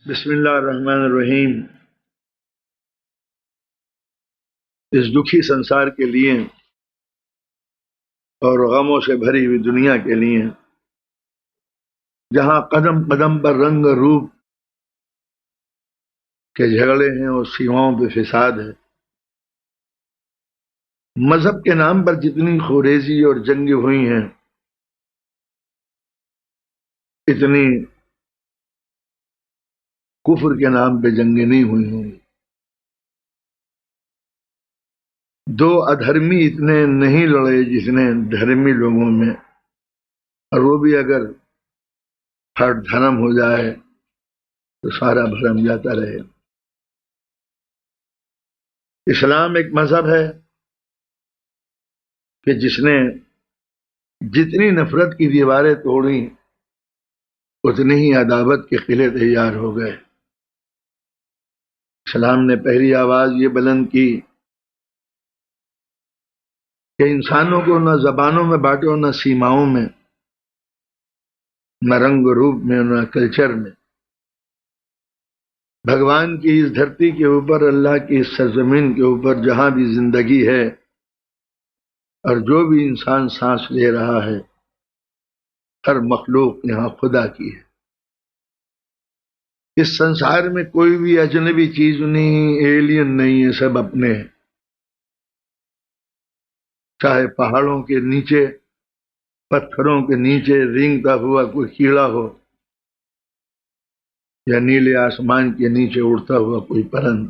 بسم اللہ الرحمن الرحیم۔ اس دکھی سنسار کے لیے اور غموں سے بھری ہوئی دنیا کے لیے، جہاں قدم قدم پر رنگ اور روپ کے جھگڑے ہیں اور سیماؤں پہ فساد ہے، مذہب کے نام پر جتنی خوریزی اور جنگیں ہوئی ہیں، اتنی کفر کے نام پہ جنگیں نہیں ہوئی ہوں گی۔ دو ادھرمی اتنے نہیں لڑے جتنے دھرمی لوگوں میں، اور وہ بھی اگر ہر دھرم ہو جائے تو سارا بھرم جاتا رہے۔ اسلام ایک مذہب ہے کہ جس نے جتنی نفرت کی دیواریں توڑی، اتنی ہی عداوت کے قلعے تیار ہو گئے۔ اسلام نے پہلی آواز یہ بلند کی کہ انسانوں کو نہ زبانوں میں بانٹو، نہ سیماؤں میں، نہ رنگ و روپ میں، نہ کلچر میں۔ بھگوان کی اس دھرتی کے اوپر، اللہ کی اس سرزمین کے اوپر جہاں بھی زندگی ہے اور جو بھی انسان سانس لے رہا ہے، ہر مخلوق یہاں خدا کی ہے۔ اس سنسار میں کوئی بھی اجنبی چیز نہیں، ایلین نہیں ہے، سب اپنے ہیں۔ چاہے پہاڑوں کے نیچے، پتھروں کے نیچے رینگتا ہوا کوئی کیڑا ہو، یا نیلے آسمان کے نیچے اڑتا ہوا کوئی پرند،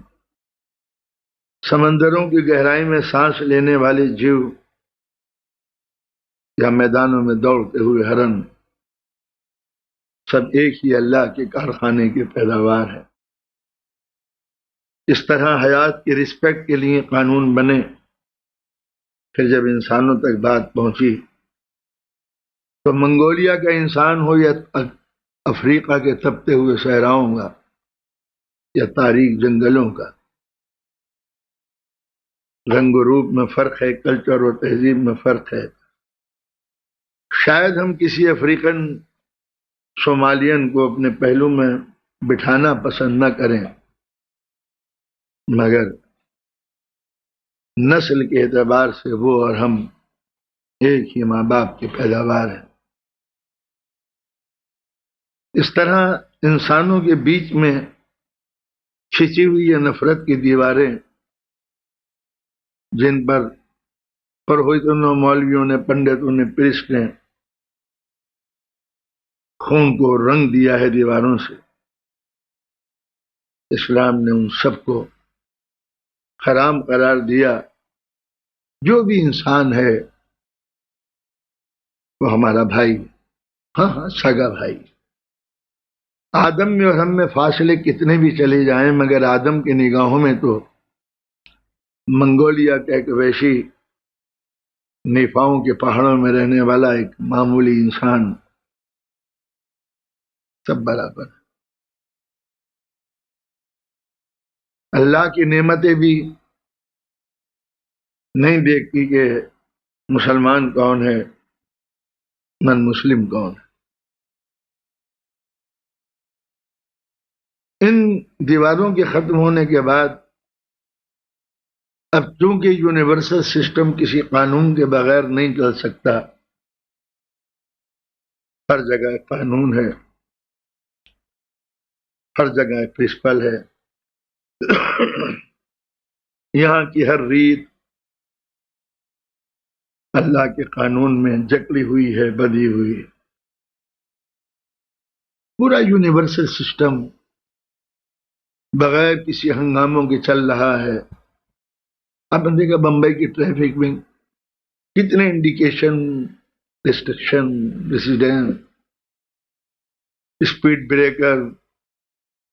سمندروں کی گہرائی میں سانس لینے والے جیو، یا میدانوں میں دوڑتے ہوئے ہرن، سب ایک ہی اللہ کے کارخانے کی پیداوار ہے۔ اس طرح حیات کی رسپیکٹ کے لیے قانون بنے، پھر جب انسانوں تک بات پہنچی تو منگولیا کا انسان ہو یا افریقہ کے تپتے ہوئے صحراؤں کا، یا تاریک جنگلوں کا، رنگ و روپ میں فرق ہے، کلچر اور تہذیب میں فرق ہے۔ شاید ہم کسی افریقن صومالین کو اپنے پہلو میں بٹھانا پسند نہ کریں، مگر نسل کے اعتبار سے وہ اور ہم ایک ہی ماں باپ کی پیداوار ہیں۔ اس طرح انسانوں کے بیچ میں کھنچی ہوئی یہ نفرت کی دیواریں، جن پر پروہتوں نے، مولویوں نے، پنڈتوں نے، پریسٹ نے خون کو رنگ دیا ہے دیواروں سے، اسلام نے ان سب کو حرام قرار دیا۔ جو بھی انسان ہے وہ ہمارا بھائی، ہاں ہاں سگا بھائی۔ آدم میں اور ہم میں فاصلے کتنے بھی چلے جائیں، مگر آدم کی نگاہوں میں تو منگولیا کا ایک وحشی نیفاؤں کے پہاڑوں میں رہنے والا ایک معمولی انسان سب برابر۔ اللہ کی نعمتیں بھی نہیں دیکھتی کہ مسلمان کون ہے، من مسلم کون ہے۔ ان دیواروں کے ختم ہونے کے بعد اب چونکہ یونیورسل سسٹم کسی قانون کے بغیر نہیں چل سکتا، ہر جگہ قانون ہے، ہر جگہ پرنسپل ہے، یہاں کی ہر ریت اللہ کے قانون میں جکڑی ہوئی ہے، بدی ہوئی ہے۔ پورا یونیورسل سسٹم بغیر کسی ہنگاموں کے چل رہا ہے۔ آپ نے دیکھا بمبئی کی ٹریفک میں کتنے indication, restriction, residence, speed breaker,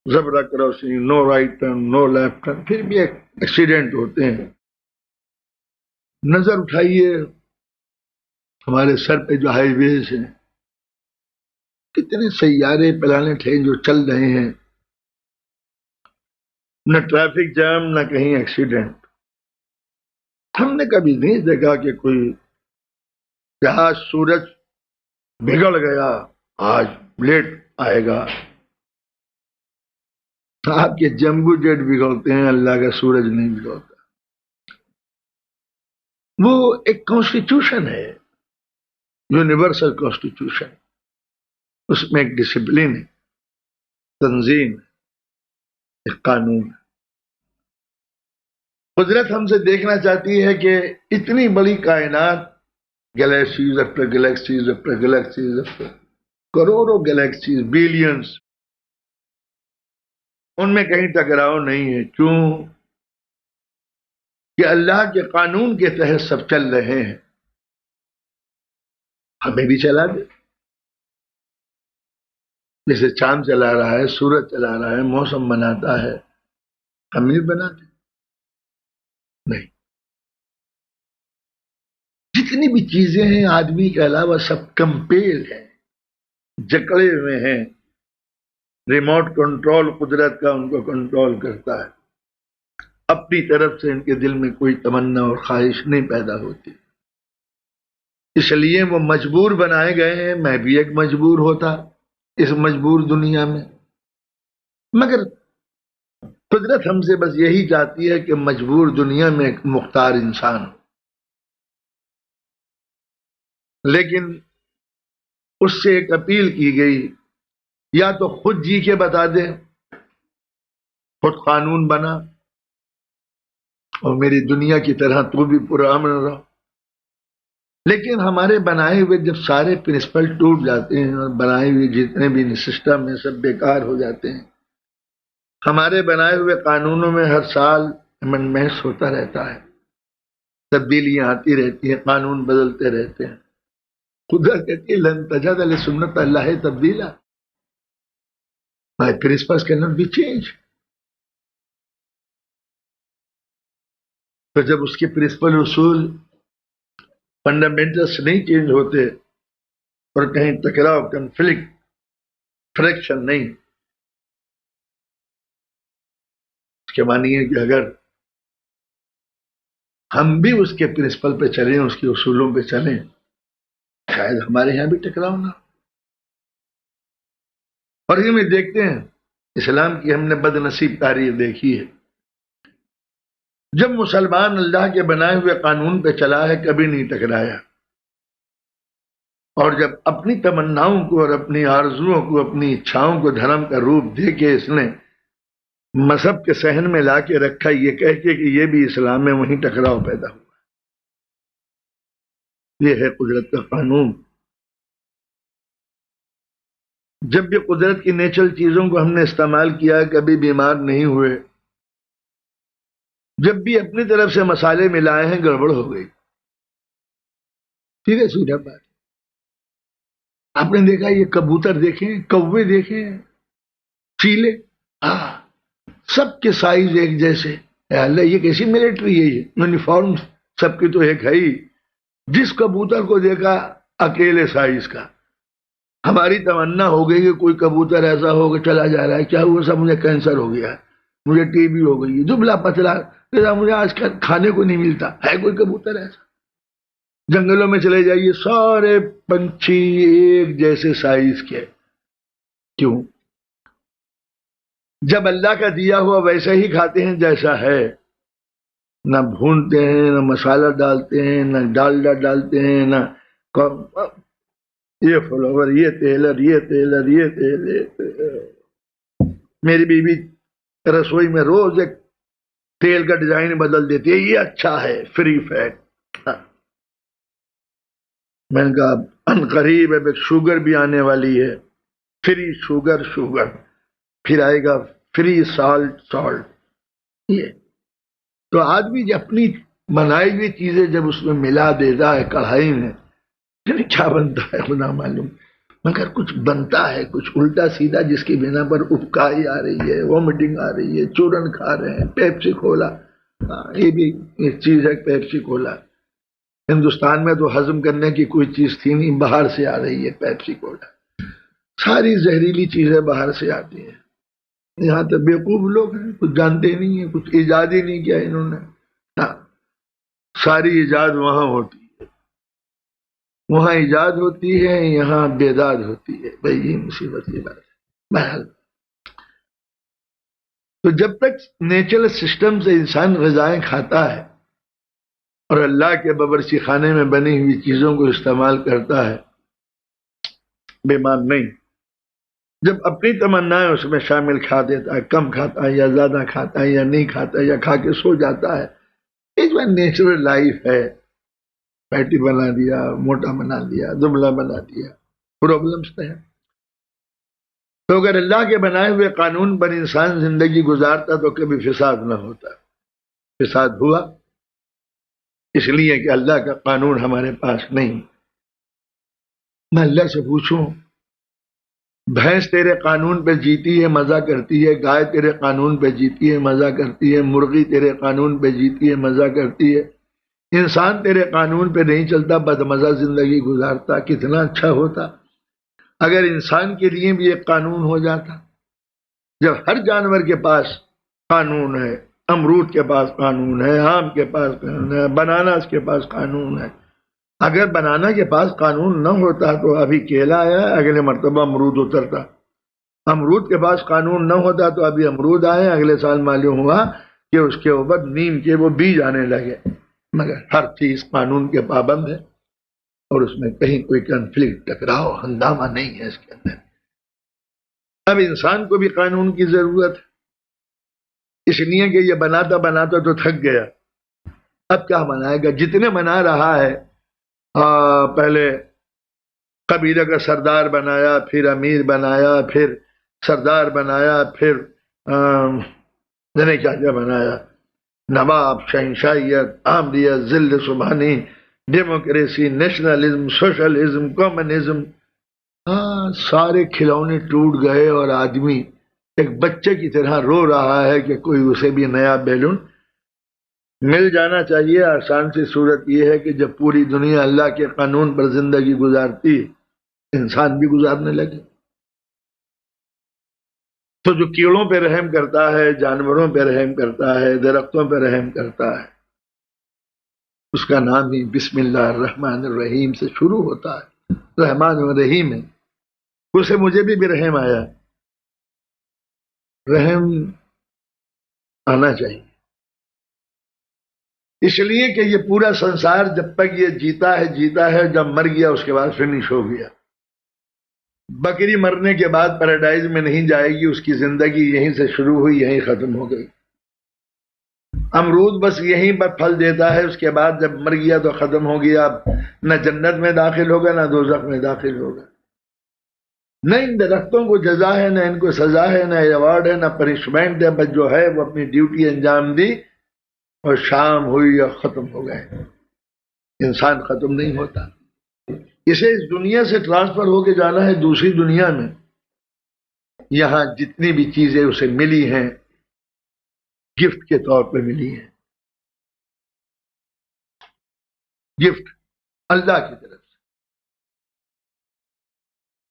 zebra crossing, no right turn, no left turn, پھر بھی ایکسیڈنٹ ہوتے ہیں۔ نظر اٹھائیے ہمارے سر پہ جو ہائی ویز ہیں، کتنے سیارے پلانٹ ہیں جو چل رہے ہیں، نہ ٹریفک جام، نہ کہیں ایکسیڈنٹ۔ ہم نے کبھی نہیں دیکھا کہ کوئی آج سورج بگڑ گیا، آج لیٹ آئے گا، آپ کے جمبو جیٹ بگڑتے ہیں، اللہ کا سورج نہیں بگڑتا۔ وہ ایک کانسٹیٹیوشن ہے، یونیورسل کانسٹیٹیوشن، اس میں ایک ڈسپلن ہے، تنظیم ہے، ایک قانون ہے۔ قدرت ہم سے دیکھنا چاہتی ہے کہ اتنی بڑی کائنات، گلیکسیز اپر گلیکسیز اپر گلیکسیز اپر کروڑوں گلیکسیز، بلینز، ان میں کہیں ٹکراؤ نہیں ہے۔ کیوں؟ کہ اللہ کے قانون کے تحت سب چل رہے ہیں، ہمیں بھی چلا دے۔ جیسے چاند چلا رہا ہے، سورج چلا رہا ہے، موسم بناتا ہے، ہم بھی بناتے نہیں۔ جتنی بھی چیزیں ہیں آدمی کے علاوہ سب کمپیل ہیں، جکڑے ہوئے ہیں، ریموٹ کنٹرول قدرت کا ان کو کنٹرول کرتا ہے۔ اپنی طرف سے ان کے دل میں کوئی تمنا اور خواہش نہیں پیدا ہوتی، اس لیے وہ مجبور بنائے گئے ہیں۔ میں بھی ایک مجبور ہوتا اس مجبور دنیا میں، مگر قدرت ہم سے بس یہی چاہتی ہے کہ مجبور دنیا میں ایک مختار انسان ہو، لیکن اس سے ایک اپیل کی گئی، یا تو خود جی کے بتا دے، خود قانون بنا اور میری دنیا کی طرح تو بھی پرامن رہو۔ لیکن ہمارے بنائے ہوئے جب سارے پرنسپل ٹوٹ جاتے ہیں اور بنائے ہوئے جتنے بھی سسٹم ہیں سب بیکار ہو جاتے ہیں، ہمارے بنائے ہوئے قانونوں میں ہر سال امنڈمنٹس ہوتا رہتا ہے، تبدیلیاں آتی رہتی ہیں، قانون بدلتے رہتے ہیں۔ خدا کہتی ہے لن تجد لسنت اللہ تبدیلا، my principles cannot be changed۔ تو جب اس کے پرنسپل اصول فنڈامنٹلس نہیں چینج ہوتے اور کہیں ٹکراؤ، کنفلکٹ، فریکشن نہیں، اس کے معنی ہے کہ اگر ہم بھی اس کے پرنسپل پہ چلیں، اس کے اصولوں پہ چلیں، شاید ہمارے یہاں بھی ٹکراؤ نہ۔ اور یہ میں دیکھتے ہیں اسلام کی ہم نے بد نصیب تاریخ دیکھی ہے، جب مسلمان اللہ کے بنائے ہوئے قانون پہ چلا ہے کبھی نہیں ٹکرایا، اور جب اپنی تمناؤں کو اور اپنی آرزوؤں کو، اپنی اچھاؤں کو دھرم کا روپ دے کے اس نے مذہب کے صحن میں لا کے رکھا، یہ کہہ کے کہ یہ بھی اسلام میں، وہیں ٹکراؤ پیدا ہوا۔ یہ ہے قدرت کا قانون۔ جب بھی قدرت کی نیچرل چیزوں کو ہم نے استعمال کیا کبھی بیمار نہیں ہوئے، جب بھی اپنی طرف سے مسالے ملائے ہیں گڑبڑ ہو گئی۔ ٹھیک ہے، سیدھا بات۔ آپ نے دیکھا یہ کبوتر دیکھیں، کوے دیکھیں، چیلے، ہاں، سب کے سائز ایک جیسے۔ اے اللہ، یہ کیسی ملٹری ہے؟ یہ یونیفارم سب کی تو ایک ہے ہی۔ جس کبوتر کو دیکھا اکیلے سائز کا۔ ہماری تمنا ہو گئی کہ کوئی کبوتر ایسا ہو کہ چلا جا رہا ہے، کیا ہوا؟ سب مجھے کینسر ہو گیا ہے، مجھے ٹی بی ہو گئی ہے، دبلا پتلا، مجھے آج کل کھانے کو نہیں ملتا ہے۔ کوئی کبوتر ایسا؟ جنگلوں میں چلے جائیے، سارے پنچھی ایک جیسے سائز کے۔ کیوں؟ جب اللہ کا دیا ہوا ویسا ہی کھاتے ہیں جیسا ہے، نہ بھونتے ہیں، نہ مسالہ ڈالتے ہیں، نہ ڈالڈا ڈالتے ہیں، نہ یہ فلاور، یہ تیل، اور یہ تیل، اور یہ تیل۔ میری بیوی رسوئی میں روز ایک تیل کا ڈیزائن بدل دیتی ہے، یہ اچھا ہے، فری فیٹ۔ میں نے کہا ان قریب اب ایک شوگر بھی آنے والی ہے، فری شوگر، شوگر پھر آئے گا فری سالٹ، سالٹ۔ یہ تو آدمی اپنی بنائی ہوئی چیزیں جب اس میں ملا دیتا ہے کڑھائی میں، پھر کیا بنتا ہے خدا معلوم، مگر کچھ بنتا ہے، کچھ الٹا سیدھا، جس کی بنا پر ابکائی آ رہی ہے، وامٹنگ آ رہی ہے، چورن کھا رہے ہیں، پیپسی کھولا، یہ بھی ایک چیز ہے پیپسی کھولا۔ ہندوستان میں تو ہضم کرنے کی کوئی چیز تھی نہیں، باہر سے آ رہی ہے پیپسی کھولا۔ ساری زہریلی چیزیں باہر سے آتی ہیں۔ یہاں تو بیوقوف لوگ ہیں، کچھ جانتے نہیں ہیں، کچھ ایجاد ہی نہیں کیا انہوں نے۔ ساری ایجاد وہاں ہوتی ہے، وہاں ایجاد ہوتی ہے، یہاں بیداد ہوتی ہے۔ بھائی یہ مصیبت کی بات ہے۔ بہرحال تو جب تک نیچرل سسٹم سے انسان غذائیں کھاتا ہے اور اللہ کے باورچی خانے میں بنی ہوئی چیزوں کو استعمال کرتا ہے، بیمار نہیں۔ جب اپنی تمنائیں اس میں شامل کھا دیتا ہے، کم کھاتا ہے یا زیادہ کھاتا ہے یا نہیں کھاتا ہے یا کھا کے سو جاتا ہے، اس میں نیچرل لائف ہے، فیٹی بنا دیا، موٹا بنا دیا، دبلا بنا دیا، پرابلمس تو ہے۔ تو اگر اللہ کے بنائے ہوئے قانون پر انسان زندگی گزارتا تو کبھی فساد نہ ہوتا۔ فساد ہوا اس لیے کہ اللہ کا قانون ہمارے پاس نہیں۔ میں اللہ سے پوچھوں، بھینس تیرے قانون پہ جیتی ہے، مزہ کرتی ہے، گائے تیرے قانون پہ جیتی ہے، مزہ کرتی ہے، مرغی تیرے قانون پہ جیتی ہے، مزہ کرتی ہے، انسان تیرے قانون پہ نہیں چلتا، بدمزہ زندگی گزارتا، کتنا اچھا ہوتا اگر انسان کے لیے بھی ایک قانون ہو جاتا۔ جب ہر جانور کے پاس قانون ہے، امرود کے پاس قانون ہے، آم کے پاس قانون ہے، بناناس کے پاس قانون ہے، اگر بنانا کے پاس قانون نہ ہوتا تو ابھی کیلا آیا، اگلے مرتبہ امرود اترتا، امرود کے پاس قانون نہ ہوتا تو ابھی امرود آئے، اگلے سال معلوم ہوا کہ اس کے اوپر نیم کے وہ بیج آنے لگے۔ مگر ہر چیز قانون کے پابند ہے اور اس میں کہیں کوئی کنفلکٹ، ٹکراؤ، ہنگامہ نہیں ہے اس کے اندر۔ اب انسان کو بھی قانون کی ضرورت ہے، اس لیے کہ یہ بناتا بناتا تو تھک گیا، اب کیا بنائے گا؟ جتنے بنا رہا ہے، پہلے قبیلے کا سردار بنایا، پھر امیر بنایا، پھر سردار بنایا، پھر کیا کیا بنایا، نواب، شہنشاہیت، آمریت، ذل سبحانی، ڈیموکریسی، نیشنلزم، سوشلزم، کمیونزم، سارے کھلونے ٹوٹ گئے اور آدمی ایک بچے کی طرح رو رہا ہے کہ کوئی اسے بھی نیا بیلون مل جانا چاہیے۔ آسان سی صورت یہ ہے کہ جب پوری دنیا اللہ کے قانون پر زندگی گزارتی، انسان بھی گزارنے لگے۔ تو جو کیڑوں پہ رحم کرتا ہے، جانوروں پہ رحم کرتا ہے، درختوں پہ رحم کرتا ہے، اس کا نام ہی بسم اللہ الرحمن الرحیم سے شروع ہوتا ہے، رحمان و رحیم ہے۔ اسے مجھے بھی رحم آیا، رحم آنا چاہیے، اس لیے کہ یہ پورا سنسار جب تک یہ جیتا ہے، جب مر گیا اس کے بعد فنش ہو گیا۔ بکری مرنے کے بعد پیراڈائز میں نہیں جائے گی، اس کی زندگی یہیں سے شروع ہوئی، یہیں ختم ہو گئی۔ امرود بس یہیں پر پھل دیتا ہے، اس کے بعد جب مر گیا تو ختم ہو گیا، اب نہ جنت میں داخل ہوگا نہ دوزخ میں داخل ہوگا۔ نہ ان درختوں کو جزا ہے، نہ ان کو سزا ہے، نہ ایوارڈ ہے، نہ پنشمنٹ ہے، بس جو ہے وہ اپنی ڈیوٹی انجام دی اور شام ہوئی اور ختم ہو گئے۔ انسان ختم نہیں ہوتا، اسے اس دنیا سے ٹرانسفر ہو کے جانا ہے دوسری دنیا میں۔ یہاں جتنی بھی چیزیں اسے ملی ہیں گفٹ کے طور پہ ملی ہیں، گفٹ اللہ کی طرف سے،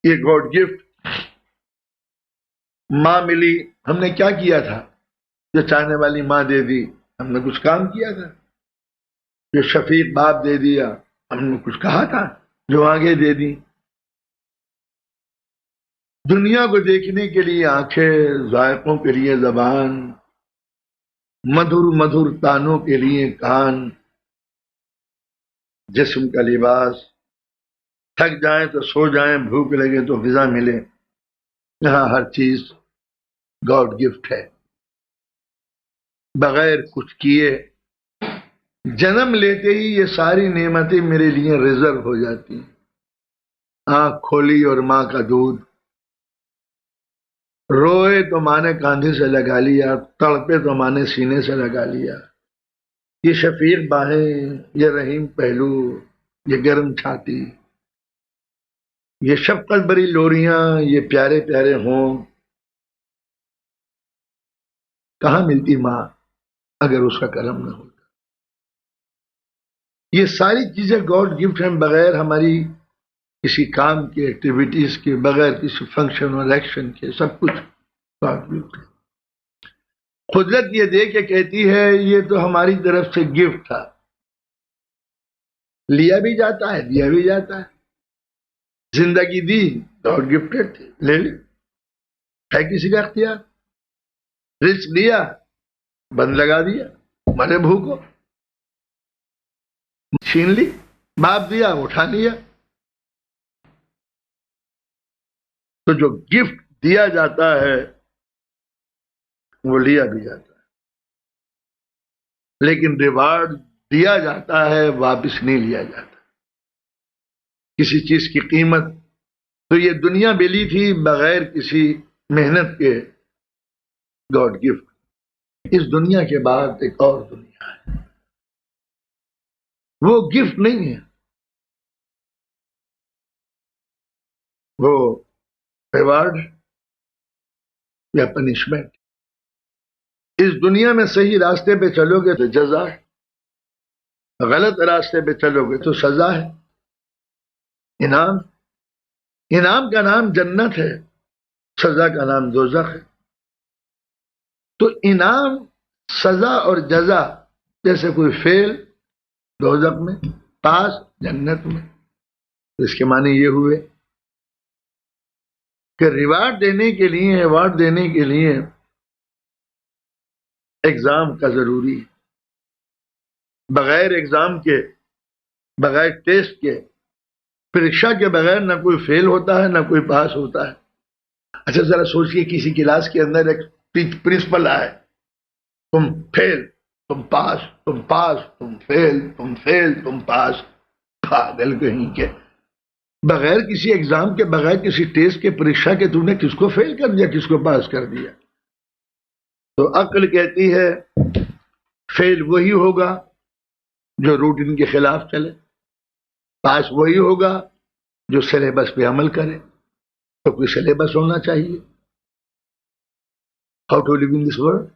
یہ گاڈ گفٹ۔ ماں ملی، ہم نے کیا کیا تھا؟ جو چاہنے والی ماں دے دی، ہم نے کچھ کام کیا تھا؟ جو شفیق باپ دے دیا، ہم نے کچھ کہا تھا؟ جو آگے دے دی، دنیا کو دیکھنے کے لیے آنکھیں، ذائقوں کے لیے زبان، مدھر مدھر تانوں کے لیے کان، جسم کا لباس، تھک جائیں تو سو جائیں، بھوک لگے تو غذا ملے، یہاں ہر چیز گاڈ گفٹ ہے۔ بغیر کچھ کیے جنم لیتے ہی یہ ساری نعمتیں میرے لیے ریزرو ہو جاتی ہیں۔ آنکھ کھولی اور ماں کا دودھ، روئے تو ماں نے کاندھے سے لگا لیا، تڑپے تو ماں نے سینے سے لگا لیا۔ یہ شفیق باہیں، یہ رحیم پہلو، یہ گرم چھاتی، یہ شفقت بری لوریاں، یہ پیارے پیارے ہوں، کہاں ملتی ماں اگر اس کا کرم نہ ہوتا؟ یہ ساری چیزیں گاڈ گفٹ ہیں، بغیر ہماری کسی کام کی، ایکٹیویٹیز کے، بغیر کسی فنکشن اور ایکشن کے، سب کچھ گاڈ گفٹ ہے۔ قدرت یہ دے کے کہتی ہے یہ تو ہماری طرف سے گفٹ تھا، لیا بھی جاتا ہے، دیا بھی جاتا ہے۔ زندگی دی، گاڈ گفٹڈ تھی، لے لی، ہے کسی کا اختیار؟ رزق دیا بند لگا دیا، مرے بھوکو، چھین لی، باپ دیا اٹھا لیا. تو جو گفٹ دیا جاتا ہے وہ لیا بھی جاتا ہے، لیکن ریوارڈ دیا جاتا ہے واپس نہیں لیا جاتا. کسی چیز کی قیمت تو یہ دنیا ملی تھی بغیر کسی محنت کے، گاڈ گفٹ. اس دنیا کے بعد ایک اور دنیا ہے، وہ گفٹ نہیں ہے، وہ ریوارڈ یا پنشمنٹ. اس دنیا میں صحیح راستے پہ چلو گے تو جزا ہے، غلط راستے پہ چلو گے تو سزا ہے. انعام، انعام کا نام جنت ہے، سزا کا نام دوزخ ہے. تو انعام، سزا اور جزا جیسے کوئی فعل دوزخ میں، پاس جنت میں. اس کے معنی یہ ہوئے کہ ریوارڈ دینے کے لیے، ایوارڈ دینے کے لیے ایگزام کا ضروری ہے. بغیر ایگزام کے، بغیر ٹیسٹ کے، پریکشا کے بغیر نہ کوئی فیل ہوتا ہے نہ کوئی پاس ہوتا ہے. اچھا ذرا سوچئے کسی کلاس کے اندر ایک پرنسپل آئے، تم فیل، تم پاس، تم پاس، تم فیل، تم فیل، تم پاس. پاگل کہیں کے، بغیر کسی ایگزام کے، بغیر کسی ٹیسٹ کے، پریکشا کے تم نے کس کو فیل کر دیا، کس کو پاس کر دیا؟ تو عقل کہتی ہے فیل وہی ہوگا جو روٹین کے خلاف چلے، پاس وہی ہوگا جو سلیبس پہ عمل کرے. تو کوئی سلیبس ہونا چاہیے. How to live in this world,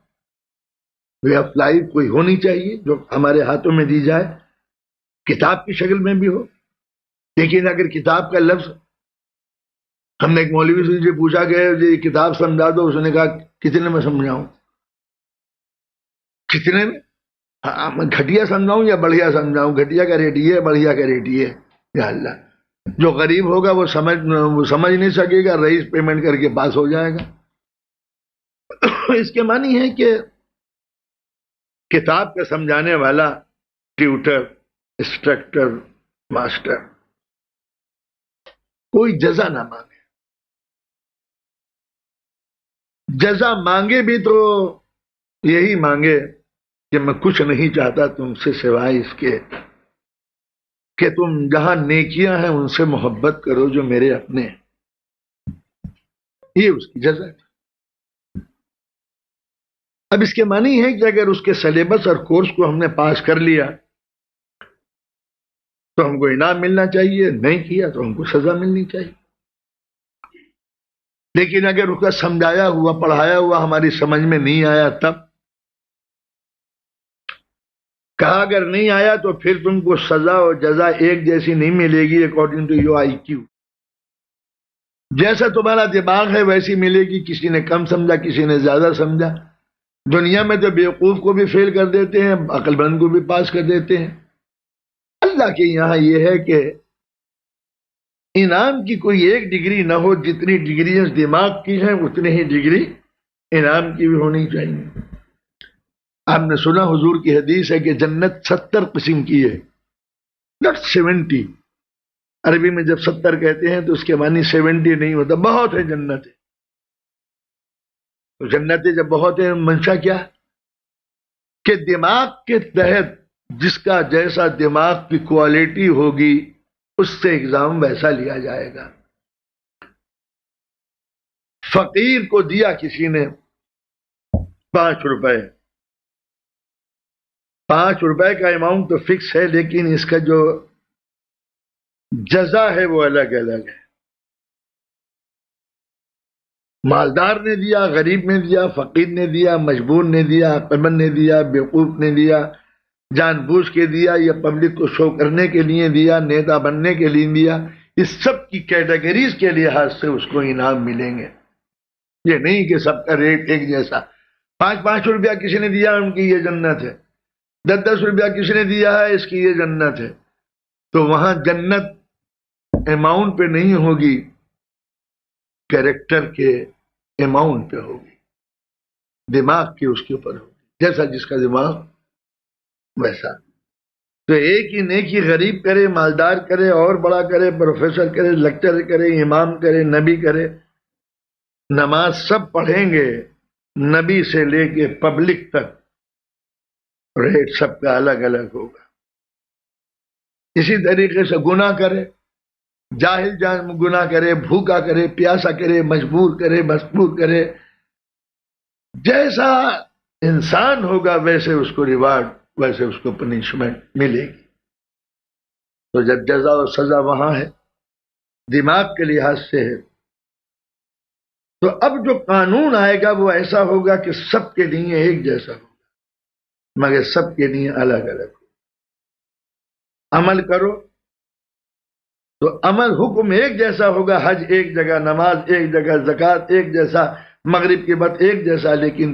way of life کوئی ہونی چاہیے جو ہمارے ہاتھوں میں دی جائے، کتاب کی شکل میں بھی ہو. لیکن اگر کتاب کا لفظ، ہم نے ایک مولوی سے پوچھا کہ یہ کتاب سمجھا دو، اس نے کہا کتنے میں سمجھاؤں؟ کتنے میں؟ میں گھٹیا سمجھاؤں یا بڑھیا سمجھاؤں؟ گھٹیا کا ریٹ یہ ہے، بڑھیا کا ریٹ یہ ہے. یا اللہ، جو غریب ہوگا وہ سمجھ نہیں سکے گا، رئیس پیمنٹ کر کے پاس ہو جائے گا. اس کے معنی ہے کہ کتاب کا سمجھانے والا، ٹیوٹر، انسٹرکٹر، ماسٹر، کوئی جزا نہ مانگے. جزا مانگے بھی تو یہی مانگے کہ میں کچھ نہیں چاہتا تم سے سوائے اس کے کہ تم جہاں نیکیاں ہیں ان سے محبت کرو جو میرے اپنے ہیں. یہ اس کی جزا ہے. اب اس کے معنی ہے کہ اگر اس کے سلیبس اور کورس کو ہم نے پاس کر لیا تو ہم کو انعام ملنا چاہیے، نہیں کیا تو ہم کو سزا ملنی چاہیے. لیکن اگر اس کا سمجھایا ہوا، پڑھایا ہوا ہماری سمجھ میں نہیں آیا، تب کہا اگر نہیں آیا تو پھر تم کو سزا اور جزا ایک جیسی نہیں ملے گی اکارڈنگ ٹو یور آئی کیو. جیسا تمہارا دماغ ہے ویسی ملے گی. کسی نے کم سمجھا، کسی نے زیادہ سمجھا. دنیا میں تو بیوقوف کو بھی فیل کر دیتے ہیں، عقل مند کو بھی پاس کر دیتے ہیں. اللہ کے یہاں یہ ہے کہ انعام کی کوئی ایک ڈگری نہ ہو، جتنی ڈگریاں دماغ کی ہیں اتنی ہی ڈگری انعام کی بھی ہونی چاہیے. آپ نے سنا حضور کی حدیث ہے کہ جنت 70 قسم کی ہے، نٹ 70. عربی میں جب 70 کہتے ہیں تو اس کے معنی 70 نہیں ہوتا، بہت ہے جنت. تو جنتیں جب بہت ہیں، منشا کیا کہ دماغ کے تحت جس کا جیسا دماغ کی کوالٹی ہوگی اس سے ایگزام ویسا لیا جائے گا. فقیر کو دیا کسی نے 5 روپے، 5 روپے کا اماؤنٹ تو فکس ہے، لیکن اس کا جو جزا ہے وہ الگ الگ ہے. مالدار نے دیا، غریب نے دیا، فقیر نے دیا، مجبور نے دیا، عقلمند نے دیا، بیوقوف نے دیا، جان بوجھ کے دیا یا پبلک کو شو کرنے کے لیے دیا، نیتا بننے کے لیے دیا. اس سب کی کیٹیگریز کے لحاظ سے اس کو انعام ملیں گے. یہ نہیں کہ سب کا ریٹ ایک جیسا. 5 روپیہ کسی نے دیا ان کی یہ جنت ہے، 10 روپیہ کسی نے دیا ہے اس کی یہ جنت ہے. تو وہاں جنت اماؤنٹ پہ نہیں ہوگی، کیریکٹر کے اماؤنٹ پہ ہوگی. دماغ کی اس کے اوپر ہوگی، جیسا جس کا دماغ ویسا۔ تو ایک ہی نیکی غریب کرے، مالدار کرے، اور بڑا کرے، پروفیسر کرے، لیکچر کرے، امام کرے، نبی کرے، نماز سب پڑھیں گے، نبی سے لے کے پبلک تک ریٹ سب کا الگ الگ ہوگا۔ اسی طریقے سے گناہ کرے، جاہل گناہ کرے، بھوکا کرے، پیاسا کرے، مجبور کرے، مجبور کرے، جیسا انسان ہوگا ویسے اس کو ریوارڈ، ویسے اس کو پنشمنٹ ملے گی۔ تو جب جزا اور سزا وہاں ہے، دماغ کے لحاظ سے ہے، تو اب جو قانون آئے گا وہ ایسا ہوگا کہ سب کے لیے ایک جیسا ہوگا، مگر سب کے لیے الگ الگ ہوگا۔ عمل کرو تو عمل حکم ایک جیسا ہوگا، حج ایک جگہ، نماز ایک جگہ، زکوٰۃ ایک جیسا، مغرب کے وقت ایک جیسا، لیکن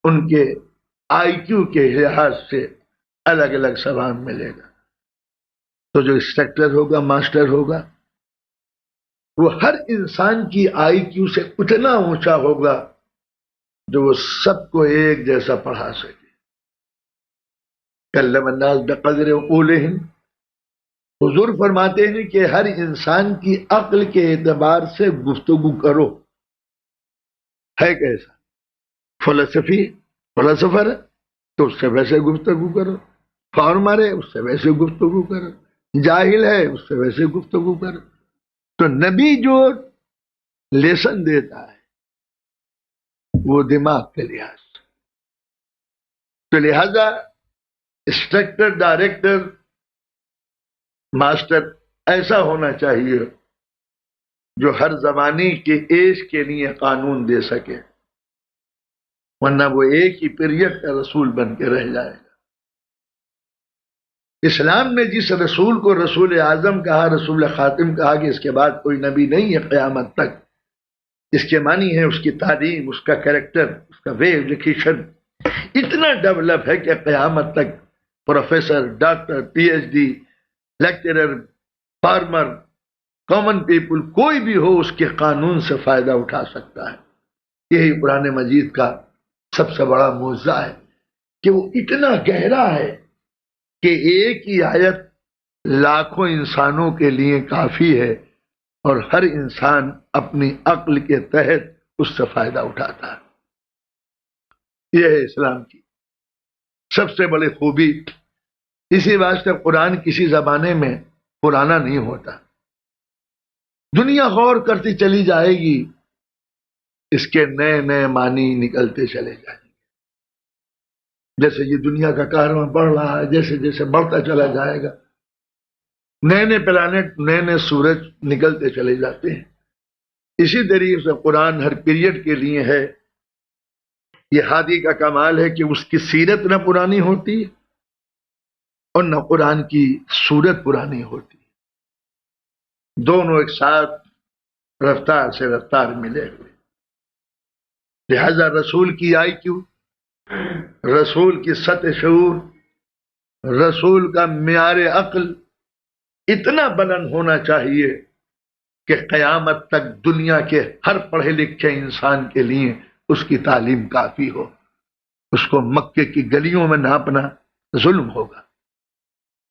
ان کے آئی کیو کے لحاظ سے الگ الگ ثواب ملے گا۔ تو جو انسٹرکٹر ہوگا، ماسٹر ہوگا، وہ ہر انسان کی آئی کیو سے اتنا اونچا ہوگا جو وہ سب کو ایک جیسا پڑھا سکے۔ کلم الناس بقدر عقولہم، حضور فرماتے ہیں کہ ہر انسان کی عقل کے اعتبار سے گفتگو کرو۔ ہے کیسا؟ فلسفر ہے تو اس سے ویسے گفتگو کرو، فارمر ہے اس سے ویسے گفتگو کرو، جاہل ہے اس سے ویسے گفتگو کرو۔ تو نبی جو لیسن دیتا ہے وہ دماغ کے لحاظ سے، تو لہذا انسٹرکٹر، ڈائریکٹر، ماسٹر ایسا ہونا چاہیے جو ہر زمانے کے ایج کے لیے قانون دے سکے، ورنہ وہ ایک ہی پیریڈ کا رسول بن کے رہ جائے گا۔ اسلام نے جس رسول کو رسول اعظم کہا، رسول خاتم کہا کہ اس کے بعد کوئی نبی نہیں ہے قیامت تک، اس کے معنی ہے اس کی تعلیم، اس کا کریکٹر، اس کا وے ایجوکیشن اتنا ڈیولپ ہے کہ قیامت تک professor, doctor, P H D, lecturer, farmer, common people کوئی بھی ہو اس کے قانون سے فائدہ اٹھا سکتا ہے۔ یہی قرآن مجید کا سب سے بڑا معجزہ ہے کہ وہ اتنا گہرا ہے کہ ایک ہی آیت لاکھوں انسانوں کے لیے کافی ہے، اور ہر انسان اپنی عقل کے تحت اس سے فائدہ اٹھاتا ہے۔ یہ ہے اسلام کی سب سے بڑی خوبی۔ اسی واسطے قرآن کسی زمانے میں پرانا نہیں ہوتا، دنیا غور کرتی چلی جائے گی، اس کے نئے نئے معنی نکلتے چلے جائیں گے۔ جیسے یہ دنیا کا کارواں بڑھ رہا ہے، جیسے جیسے بڑھتا چلا جائے گا، نئے نئے پلانٹ، نئے نئے سورج نکلتے چلے جاتے ہیں۔ اسی طریقے سے قرآن ہر پیریڈ کے لیے ہے۔ یہ ہادی کا کمال ہے کہ اس کی سیرت نہ پرانی ہوتی اور نہ قرآن کی صورت پرانی ہوتی، دونوں ایک ساتھ رفتار سے رفتار ملے ہوئے۔ لہذا رسول کی آئی کیو، رسول کی سطح شعور، رسول کا معیار عقل اتنا بلند ہونا چاہیے کہ قیامت تک دنیا کے ہر پڑھے لکھے انسان کے لیے اس کی تعلیم کافی ہو۔ اس کو مکے کی گلیوں میں ناپنا ظلم ہوگا،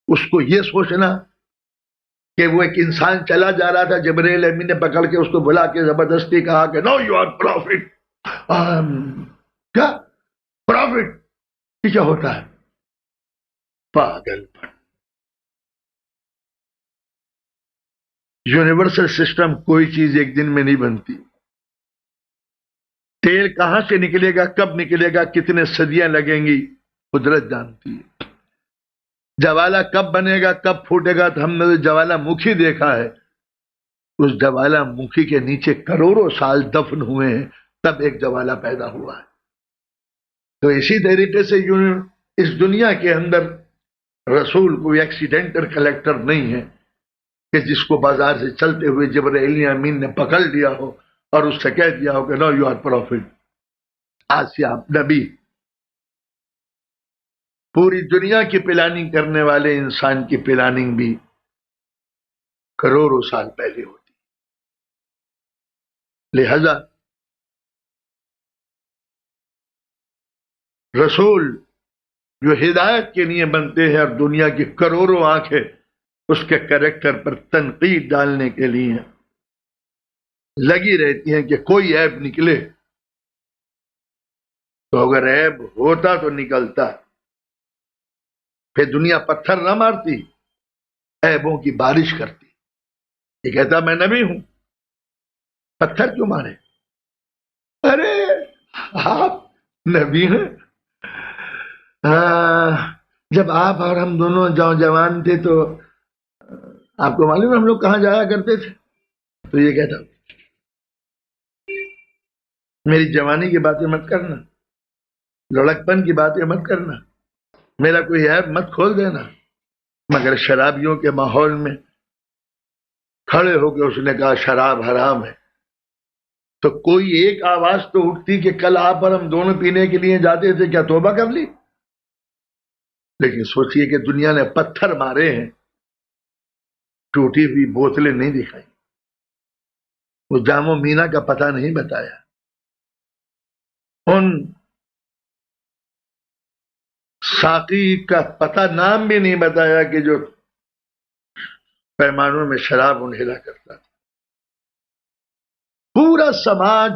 اس کو یہ سوچنا کہ وہ ایک انسان چلا جا رہا تھا، جبرائیل امین نے پکڑ کے اس کو بلا کے زبردستی کہا کہ نو یو آر پروفٹ۔ کیا پروفٹ؟ یہ کیا ہوتا ہے؟ پاگل پن۔ یونیورسل سسٹم کوئی چیز ایک دن میں نہیں بنتی۔ تیل کہاں سے نکلے گا، کب نکلے گا، کتنے صدیاں لگیں گی، قدرت جانتی ہے۔ جوالا کب بنے گا، کب پھوٹے گا، تو ہم نے جوالا مکھی دیکھا ہے، اس جوالا مکھی کے نیچے کروڑوں سال دفن ہوئے ہیں، تب ایک جوالا پیدا ہوا ہے۔ تو اسی طریقے سے اس دنیا کے اندر رسول کوئی ایکسیڈنٹل کلیکٹر نہیں ہے کہ جس کو بازار سے چلتے ہوئے جبرائیل امین نے پکڑ لیا ہو اور اس سے کہہ دیا ہو کہ نو یو آر پروفٹ۔ آج سے آپ نبی۔ پوری دنیا کی پلاننگ کرنے والے انسان کی پلاننگ بھی کروڑوں سال پہلے ہوتی، لہذا رسول جو ہدایت کے لیے بنتے ہیں اور دنیا کی کروڑوں آنکھیں اس کے کریکٹر پر تنقید ڈالنے کے لیے لگی رہتی ہیں کہ کوئی عیب نکلے، تو اگر عیب ہوتا تو نکلتا، پھر دنیا پتھر نہ مارتی، عیبوں کی بارش کرتی۔ یہ کہتا میں نبی ہوں، پتھر کیوں مارے؟ ارے آپ نبی ہیں؟ جب آپ اور ہم دونوں جوان تھے تو آپ کو معلوم ہے ہم لوگ کہاں جایا کرتے تھے؟ تو یہ کہتا میری جوانی کی باتیں مت کرنا، لڑکپن کی باتیں مت کرنا، میرا کوئی عیب مت کھول دینا۔ مگر شرابیوں کے ماحول میں کھڑے ہو کے اس نے کہا شراب حرام ہے، تو کوئی ایک آواز تو اٹھتی کہ کل آپ اور ہم دونوں پینے کے لیے جاتے تھے، کیا توبہ کر لی؟ لیکن سوچئے کہ دنیا نے پتھر مارے ہیں، ٹوٹی ہوئی بوتلیں نہیں دکھائی، وہ جام و مینا کا پتہ نہیں بتایا، ان ساقی کا پتہ نام بھی نہیں بتایا کہ جو پیمانوں میں شراب انہیلا کرتا تھا۔ پورا سماج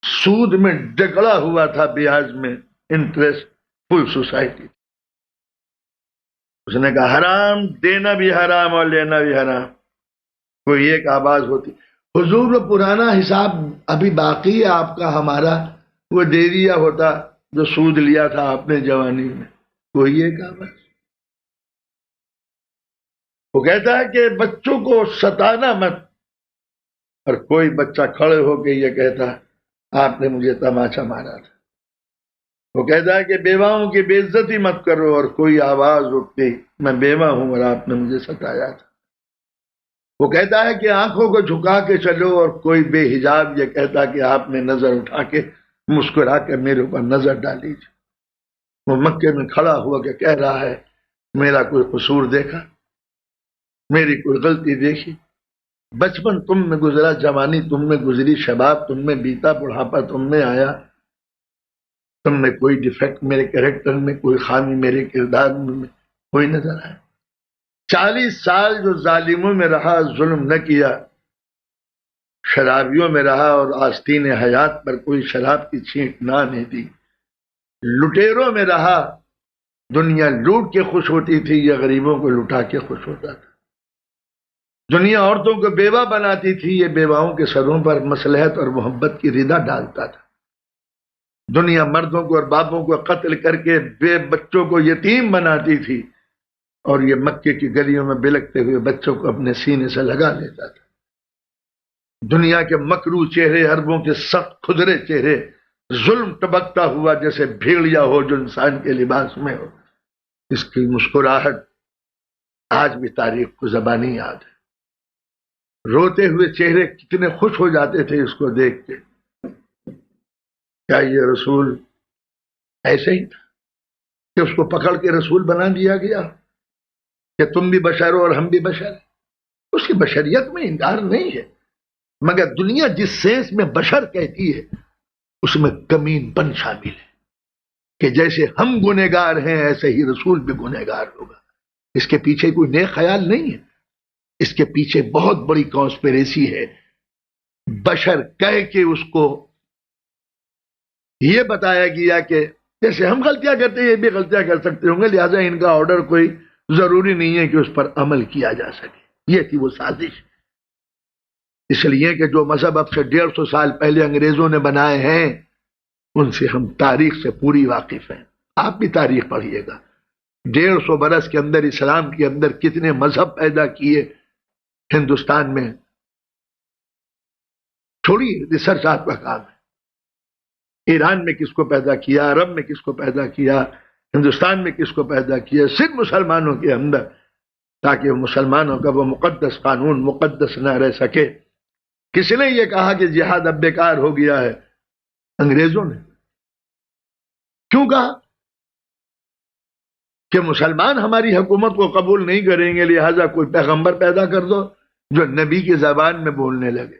سود میں ڈگڑا ہوا تھا، بیاج میں انٹرسٹ فل سوسائٹی۔ اس نے کہا حرام، دینا بھی حرام اور لینا بھی حرام۔ کوئی ایک آواز ہوتی حضور وہ پرانا حساب ابھی باقی ہے آپ کا ہمارا، وہ دے دیا ہوتا جو سود لیا تھا آپ نے جوانی میں۔ کوئی ایک آواز۔ وہ کہتا ہے کہ بچوں کو ستانا مت، اور کوئی بچہ کھڑے ہو کے یہ کہتا آپ نے مجھے تماچا مارا تھا۔ وہ کہتا ہے کہ بیواؤں کی بے عزتی مت کرو، اور کوئی آواز اٹھتی میں بیوہ ہوں اور آپ نے مجھے ستایا تھا۔ وہ کہتا ہے کہ آنکھوں کو جھکا کے چلو، اور کوئی بے حجاب یہ کہتا کہ آپ نے نظر اٹھا کے مسکرا کے میرے اوپر نظر ڈالی۔ وہ مکے میں کھڑا ہوا کہ کہہ رہا ہے میرا کوئی قصور دیکھا، میری کوئی غلطی دیکھی؟ بچپن تم میں گزرا، جوانی تم میں گزری، شباب تم میں بیتا، بڑھاپا تم میں آیا، تم میں کوئی ڈیفیکٹ میرے کریکٹر میں، کوئی خامی میرے کردار میں کوئی نظر آئے؟ 40 سال جو ظالموں میں رہا، ظلم نہ کیا، شرابیوں میں رہا اور آستین حیات پر کوئی شراب کی چھینٹ نہ آنے دی، لٹیروں میں رہا، دنیا لوٹ کے خوش ہوتی تھی، یہ غریبوں کو لٹا کے خوش ہوتا تھا۔ دنیا عورتوں کو بیوہ بناتی تھی، یہ بیواؤں کے سروں پر مصلحت اور محبت کی ردا ڈالتا تھا۔ دنیا مردوں کو اور باپوں کو قتل کر کے بے بچوں کو یتیم بناتی تھی، اور یہ مکے کی گلیوں میں بلکتے ہوئے بچوں کو اپنے سینے سے لگا لیتا تھا۔ دنیا کے مکرو چہرے، عربوں کے سخت کھدرے چہرے، ظلم ٹبکتا ہوا جیسے بھیڑیا ہو جو انسان کے لباس میں ہو، اس کی مسکراہٹ آج بھی تاریخ کو زبانی یاد ہے۔ روتے ہوئے چہرے کتنے خوش ہو جاتے تھے اس کو دیکھ کے۔ کیا یہ رسول ایسے ہی تھا کہ اس کو پکڑ کے رسول بنا دیا گیا کہ تم بھی بشر ہو اور ہم بھی بشر ہیں؟ اس کی بشریت میں انکار نہیں ہے، مگر دنیا جس سینس میں بشر کہتی ہے اس میں کمین پن شامل ہے، کہ جیسے ہم گنہگار ہیں ایسے ہی رسول بھی گنہگار ہوگا۔ اس کے پیچھے کوئی نیک خیال نہیں ہے، اس کے پیچھے بہت بڑی کانسپیریسی ہے۔ بشر کہہ کے اس کو یہ بتایا گیا کہ جیسے ہم غلطیاں کرتے ہیں یہ بھی غلطیاں کر سکتے ہوں گے، لہٰذا ان کا آرڈر کوئی ضروری نہیں ہے کہ اس پر عمل کیا جا سکے۔ یہ تھی وہ سازش۔ اس لیے کہ جو مذہب اب سے 150 سال پہلے انگریزوں نے بنائے ہیں ان سے ہم تاریخ سے پوری واقف ہیں۔ آپ بھی تاریخ پڑھیے گا، 150 برس کے اندر اسلام کے اندر کتنے مذہب پیدا کیے ہندوستان میں، چھوڑیے ریسرچ آپ کا کام ہے۔ ایران میں کس کو پیدا کیا، عرب میں کس کو پیدا کیا، ہندوستان میں کس کو پیدا کیا، صرف مسلمانوں کے اندر، تاکہ مسلمانوں کا وہ مقدس قانون مقدس نہ رہ سکے۔ کس نے یہ کہا کہ جہاد اب بیکار ہو گیا ہے؟ انگریزوں نے۔ کیوں کہا؟ کہ مسلمان ہماری حکومت کو قبول نہیں کریں گے، لہٰذا کوئی پیغمبر پیدا کر دو جو نبی کی زبان میں بولنے لگے۔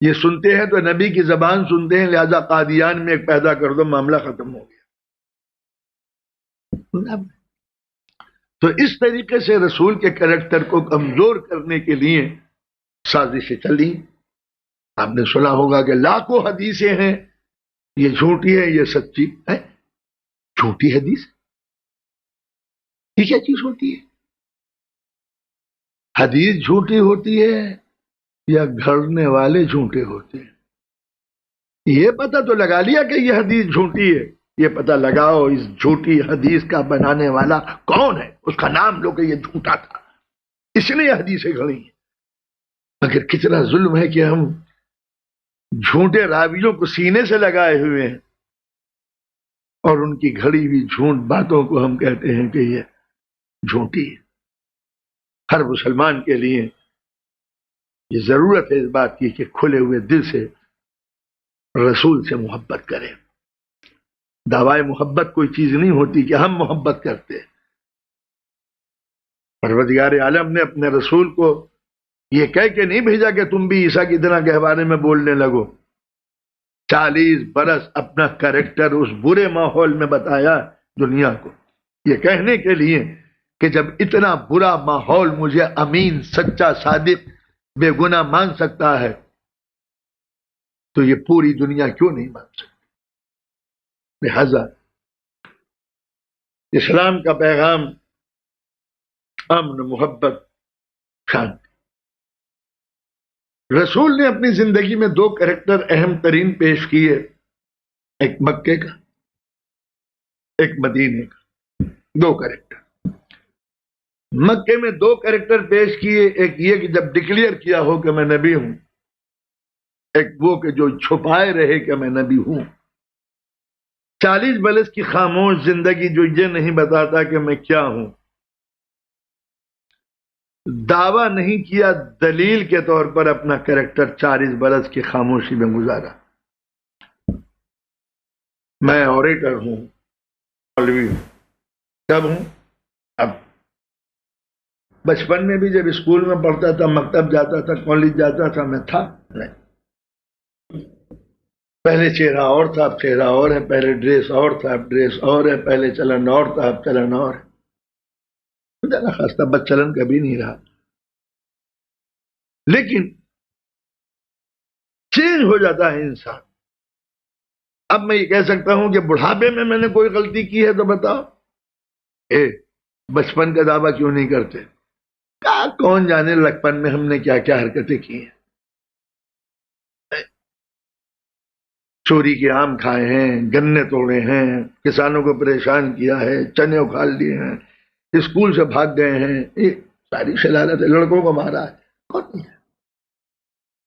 یہ سنتے ہیں تو نبی کی زبان سنتے ہیں، لہٰذا قادیان میں ایک پیدا کر دو، معاملہ ختم ہو گیا۔ تو اس طریقے سے رسول کے کریکٹر کو کمزور کرنے کے لیے سازشیں چلی. آپ نے سنا ہوگا کہ لاکھوں حدیثیں ہیں، یہ جھوٹی ہے یہ سچی ہے. جھوٹی حدیث یہ کیا چیز ہوتی ہے؟ حدیث جھوٹی ہوتی ہے یا گھڑنے والے جھوٹے ہوتے ہیں؟ یہ پتہ تو لگا لیا کہ یہ حدیث جھوٹی ہے، یہ پتہ لگاؤ اس جھوٹی حدیث کا بنانے والا کون ہے، اس کا نام لو کہ یہ جھوٹا تھا، اس نے یہ حدیثیں گھڑی ہیں. مگر کتنا ظلم ہے کہ ہم جھوٹے راویوں کو سینے سے لگائے ہوئے ہیں اور ان کی گھڑی ہوئی جھوٹ باتوں کو ہم کہتے ہیں کہ یہ جھوٹی ہے. ہر مسلمان کے لیے یہ ضرورت ہے اس بات کی کہ کھلے ہوئے دل سے رسول سے محبت کریں. دعوائے محبت کوئی چیز نہیں ہوتی کہ ہم محبت کرتے. پروردگار عالم نے اپنے رسول کو یہ کہہ کے نہیں بھیجا کہ تم بھی عیسیٰ کی طرح کے بارے میں بولنے لگو. 40 برس اپنا کریکٹر اس برے ماحول میں بتایا دنیا کو، یہ کہنے کے لیے کہ جب اتنا برا ماحول مجھے امین، سچا، صادق، بے گناہ مان سکتا ہے تو یہ پوری دنیا کیوں نہیں مان سکتی. لہذا اسلام کا پیغام امن، محبت، شانتی. رسول نے اپنی زندگی میں 2 کریکٹر اہم ترین پیش کیے، ایک مکے کا، ایک مدینے کا. 2 کریکٹر مکے میں 2 کریکٹر پیش کیے. ایک یہ کہ جب ڈکلیئر کیا ہو کہ میں نبی ہوں، ایک وہ کہ جو چھپائے رہے کہ میں نبی ہوں. 40 برس کی خاموش زندگی جو یہ نہیں بتاتا کہ میں کیا ہوں. دعویٰ نہیں کیا، دلیل کے طور پر اپنا کریکٹر 40 برس کی خاموشی میں گزارا. میں اوریٹر ہوں، مولوی ہوں. کب ہوں؟ اب بچپن میں بھی جب اسکول میں پڑھتا تھا، مکتب جاتا تھا، کالج جاتا تھا، میں تھا نہیں. پہلے چہرہ اور تھا، اب چہرہ اور ہے. پہلے ڈریس اور تھا، اب ڈریس اور ہے. پہلے چلن اور تھا، اب چلن اور ہے. زیادہ خاصا بد چلن کبھی نہیں رہا، لیکن چینج ہو جاتا ہے انسان. اب میں یہ کہہ سکتا ہوں کہ بڑھاپے میں نے کوئی غلطی کی ہے تو بتاؤ. بچپن کا دعویٰ کیوں نہیں کرتے؟ کون جانے لڑکپن میں ہم نے کیا کیا حرکتیں کی ہیں. چوری کے آم کھائے ہیں، گنے توڑے ہیں، کسانوں کو پریشان کیا ہے، چنے اکھاڑ لیے ہیں، اسکول سے بھاگ گئے ہیں. یہ ساری شرارت ہے. لڑکوں کو مارا ہے، کون نہیں ہے.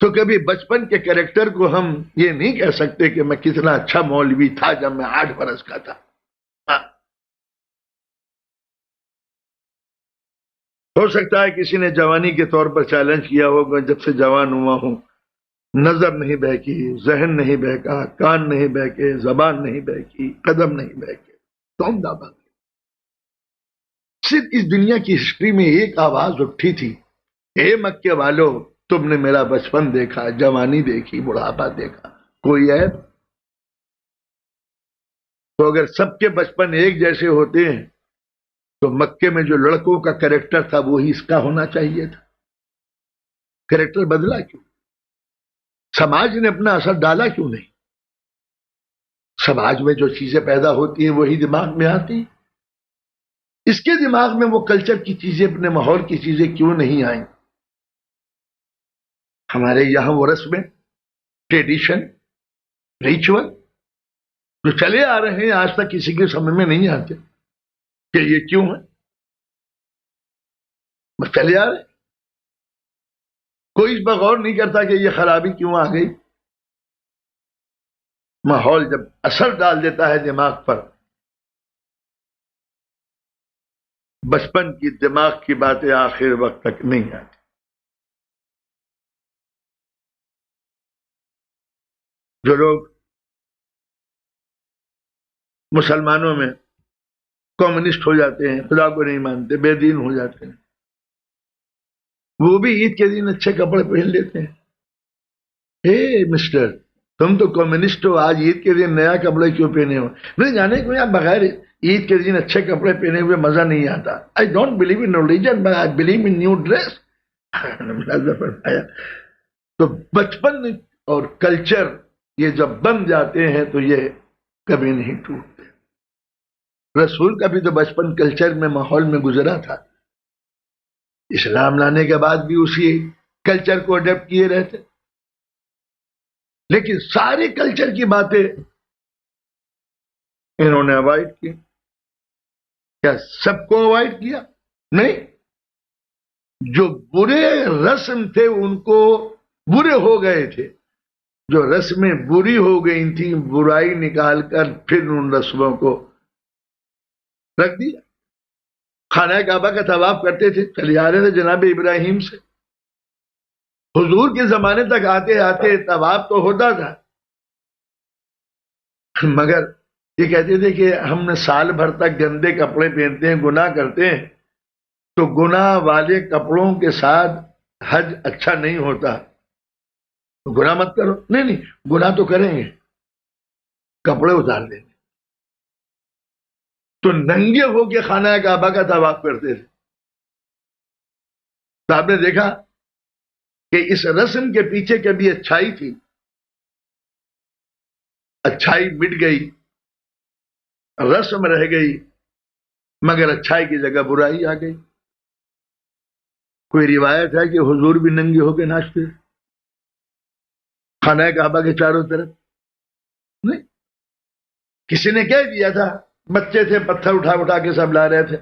تو کبھی بچپن کے کریکٹر کو ہم یہ نہیں کہہ سکتے کہ میں کتنا اچھا مولوی تھا جب میں 8 برس کا تھا. ہو سکتا ہے کسی نے جوانی کے طور پر چیلنج کیا ہوگا، جب سے جوان ہوا ہوں نظر نہیں بہکی، ذہن نہیں بہکا، کان نہیں بہکے، زبان نہیں بہکی، قدم نہیں بہکے. کون دعویٰ؟ صرف اس دنیا کی ہسٹری میں ایک آواز اٹھی تھی، اے مکے والو، تم نے میرا بچپن دیکھا، جوانی دیکھی، بڑھاپا دیکھا، کوئی عیب؟ تو اگر سب کے بچپن ایک جیسے ہوتے ہیں تو مکے میں جو لڑکوں کا کریکٹر تھا وہی اس کا ہونا چاہیے تھا. کریکٹر بدلا کیوں؟ سماج نے اپنا اثر ڈالا کیوں نہیں؟ سماج میں جو چیزیں پیدا ہوتی ہیں وہی دماغ میں آتی ہیں. اس کے دماغ میں وہ کلچر کی چیزیں، اپنے ماحول کی چیزیں کیوں نہیں آئیں؟ ہمارے یہاں وہ رسمیں، ٹریڈیشن، ریچول جو چلے آ رہے ہیں آج تک کسی کے سمجھ میں نہیں آتے کہ یہ کیوں ہے. بس چلے آ رہے، کوئی اس پر غور نہیں کرتا کہ یہ خرابی کیوں آ گئی. ماحول جب اثر ڈال دیتا ہے دماغ پر، بچپن کی دماغ کی باتیں آخر وقت تک نہیں آتی. جو لوگ مسلمانوں میں کمیونسٹ ہو جاتے ہیں، خدا کو نہیں مانتے، بے دین ہو جاتے ہیں، وہ بھی عید کے دن اچھے کپڑے پہن لیتے ہیں. اے مسٹر، تم تو کمیونسٹ ہو، آج عید کے دن نیا کپڑے کیوں پہنے ہو؟ نہیں جانے کو یہاں بغیر عید کے دن اچھے کپڑے پہنے ہوئے مزہ نہیں آتا. I don't believe in religion but I believe in new dress. فرمایا تو بچپن اور کلچر یہ جب بن جاتے ہیں تو یہ کبھی نہیں ٹوٹتے. رسول کا بھی تو بچپن کلچر میں ماحول میں گزرا تھا. اسلام لانے کے بعد بھی اسی کلچر کو اڈیپٹ کیے رہتے. لیکن سارے کلچر کی باتیں انہوں نے اوائڈ کی. کیا سب کو اوائڈ کیا؟ نہیں. جو برے رسم تھے ان کو برے ہو گئے تھے. جو رسمیں بری ہو گئی تھیں برائی نکال کر پھر ان رسموں کو رکھ دیا. خانہ کعبہ کا طواف کرتے تھے, چلے آ رہے تھے جناب ابراہیم سے. حضور کے زمانے تک آتے آتے طواف تو ہوتا تھا, مگر یہ کہتے تھے کہ ہم نے سال بھر تک گندے کپڑے پہنتے ہیں, گناہ کرتے ہیں, تو گناہ والے کپڑوں کے ساتھ حج اچھا نہیں ہوتا, گناہ مت کرو. نہیں نہیں, گناہ تو کریں گے, کپڑے اتار دیں گے. تو ننگے ہو کے خانہ کعبہ کا طواف کرتے تھے. تو آپ نے دیکھا کہ اس رسم کے پیچھے کبھی اچھائی تھی, اچھائی مٹ گئی, رسم رہ گئی, مگر اچھائی کی جگہ برائی آ گئی. کوئی روایت ہے کہ حضور بھی ننگے ہو کے ناچتے خانہ کعبہ کے چاروں طرف؟ نہیں. کسی نے کہہ دیا تھا, بچے تھے پتھر اٹھا اٹھا کے سب لا رہے تھے,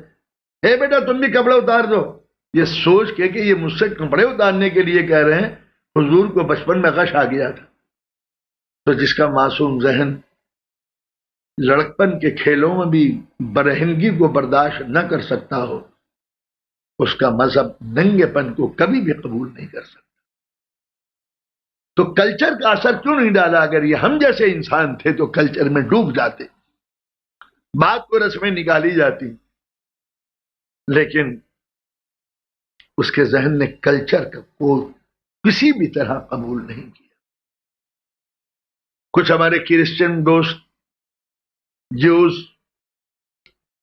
اے بیٹا تم بھی کپڑے اتار دو, یہ سوچ کے کہ یہ مجھ سے کپڑے اتارنے کے لیے کہہ رہے ہیں. حضور کو بچپن میں غش آ گیا تھا. تو جس کا معصوم ذہن لڑکپن کے کھیلوں میں بھی برہنگی کو برداشت نہ کر سکتا ہو, اس کا مذہب ننگے پن کو کبھی بھی قبول نہیں کر سکتا. تو کلچر کا اثر کیوں نہیں ڈالا؟ اگر یہ ہم جیسے انسان تھے تو کلچر میں ڈوب جاتے, بات کو رسمیں نکالی جاتی, لیکن اس کے ذہن نے کلچر کو کسی بھی طرح قبول نہیں کیا. کچھ ہمارے کرسچن دوست جوز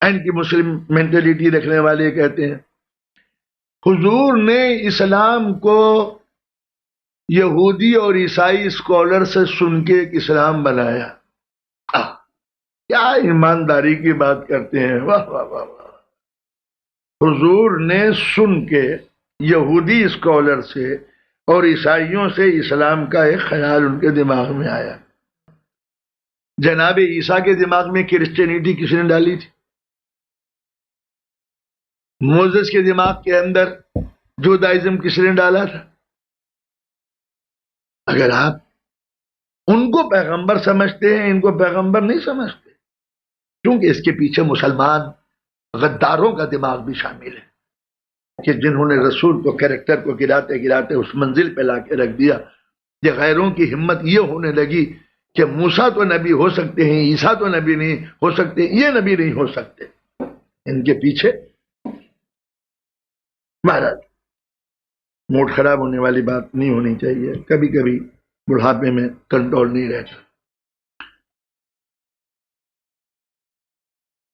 اینٹی مسلم مینٹلٹی رکھنے والے کہتے ہیں حضور نے اسلام کو یہودی اور عیسائی اسکالر سے سن کے ایک اسلام بنایا. کیا ایمانداری کی بات کرتے ہیں, واہ واہ واہ واہ. حضور نے سن کے یہودی اسکالر سے اور عیسائیوں سے اسلام کا ایک خیال ان کے دماغ میں آیا. جناب عیسیٰ کے دماغ میں کرسچینٹی کس نے ڈالی تھی؟ موزس کے دماغ کے اندر جودائزم کس نے ڈالا تھا؟ اگر آپ ان کو پیغمبر سمجھتے ہیں, ان کو پیغمبر نہیں سمجھتے, کیونکہ اس کے پیچھے مسلمان غداروں کا دماغ بھی شامل ہے کہ جنہوں نے رسول کو کریکٹر کو گراتے گراتے اس منزل پہ لا کے رکھ دیا. یہ غیروں کی ہمت یہ ہونے لگی کہ موسیٰ تو نبی ہو سکتے ہیں, عیسیٰ تو نبی نہیں ہو سکتے, یہ نبی نہیں ہو سکتے. ان کے پیچھے مہاراج موڈ خراب ہونے والی بات نہیں ہونی چاہیے. کبھی کبھی بڑھاپے میں کنٹرول نہیں رہتا.